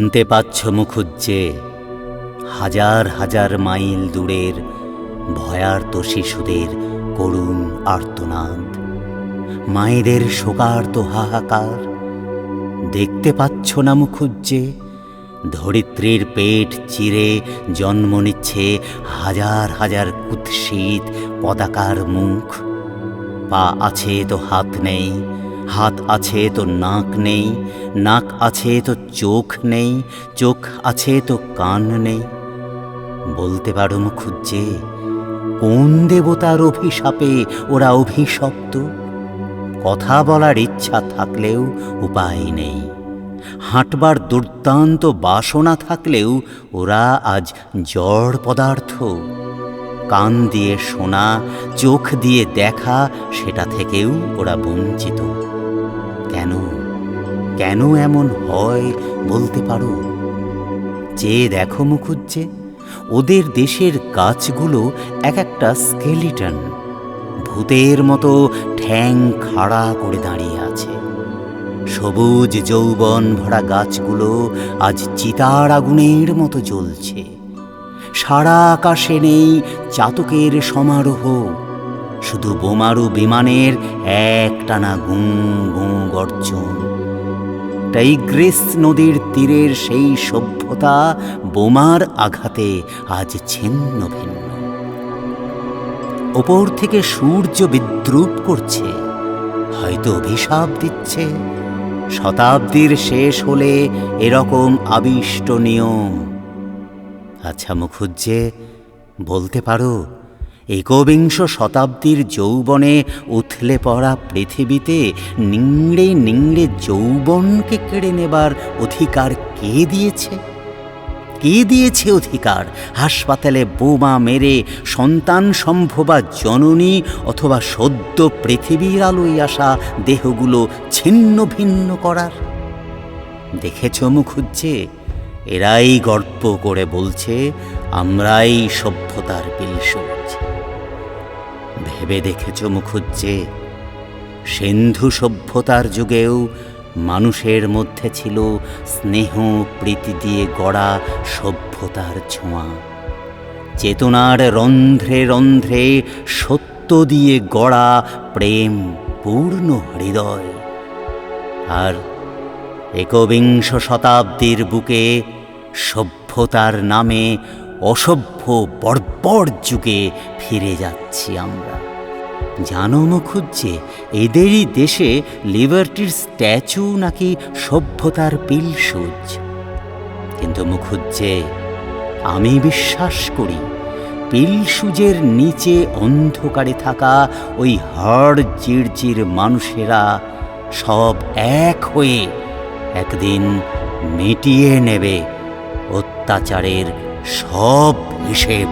শুনতে পাচ্ছ মুখুজ্জে হাজার হাজার মাইল দূরের ভয়ার্ত শিশুদের করুণ আর্তনাদ, মায়েদের শোকার্ত হাহাকার? দেখতে পাচ্ছ না মুখুজ্জে ধরিত্রীর পেট চিরে জন্ম নিচ্ছে হাজার হাজার কুৎসিত পতাকার মুখ? পা আছে তো হাত নেই, হাত আছে তো নাক নেই, নাক আছে তো চোখ নেই, চোখ আছে তো কান নেই। বলতে পারো মুখুজ্জে কোন দেবতার অভিশাপে ওরা অভিশপ্ত? কথা বলার ইচ্ছা থাকলেও উপায় নেই, হাঁটবার দুর্দান্ত বাসনা থাকলেও ওরা আজ জড় পদার্থ। কান দিয়ে শোনা, চোখ দিয়ে দেখা, সেটা থেকেও ওরা বঞ্চিত। কেন কেন এমন হয় বলতে পারো? যে দেখো মুখুজ্জে ওদের দেশের গাছগুলো এক একটা স্কেলিটন, ভূতের মতো ঠ্যাং খাড়া করে দাঁড়িয়ে আছে। সবুজ যৌবন ভরা গাছগুলো আজ চিতার আগুনের মতো জ্বলছে। সারা আকাশে নেই চাতকের সমারোহ, শুধু বোমারু বিমানের একটানা গুঁ গুঁ গর্জন। টাইগ্রিস নদীর তীরের সেই সভ্যতা বোমার আঘাতে আজ ছিন্ন ভিন্ন। ওপর থেকে সূর্য বিদ্রুপ করছে, হয়তো অভিশাপ দিচ্ছে শতাব্দীর শেষ হলে এরকম আবিষ্ট নিয়ম। আচ্ছা মুখুজ্জে বলতে পারো একবিংশ শতাব্দীর যৌবনে উথলে পড়া পৃথিবীতে নিংড়ে নিংড়ে যৌবনকে কেড়ে নেবার অধিকার কে দিয়েছে? কে দিয়েছে অধিকার হাসপাতালে বোমা মেরে সন্তান সম্ভবা জননী অথবা সদ্য পৃথিবীর আলোয় আসা দেহগুলো ছিন্ন ভিন্ন করার? দেখেছ মুখুজ্জে এরাই গর্ব করে বলছে আমরাই সভ্যতার পিলসুজ। ভেবে দেখেছ মুখুজ্জে সিন্ধু সভ্যতার যুগেও মানুষের মধ্যে ছিল স্নেহ প্রীতি দিয়ে গড়া সভ্যতার ছোঁয়া, চেতনার রন্ধ্রে রন্ধ্রে সত্য দিয়ে গড়া প্রেম পূর্ণ হৃদয়। আর একবিংশ শতাব্দীর বুকে সভ্যতার নামে অসভ্য বর্বর যুগে ফিরে যাচ্ছি আমরা। জানো মুখুজ্জে এদেরই দেশে লিবার্টির স্ট্যাচু নাকি সভ্যতার পিলসুজ। কিন্তু মুখুজ্জে আমি বিশ্বাস করি পিলসুজের নিচে অন্ধকারে থাকা ওই হাড় চিড়চির মানুষেরা সব এক হয়ে একদিন মিটিয়ে নেবে অত্যাচারের সব হিসেব।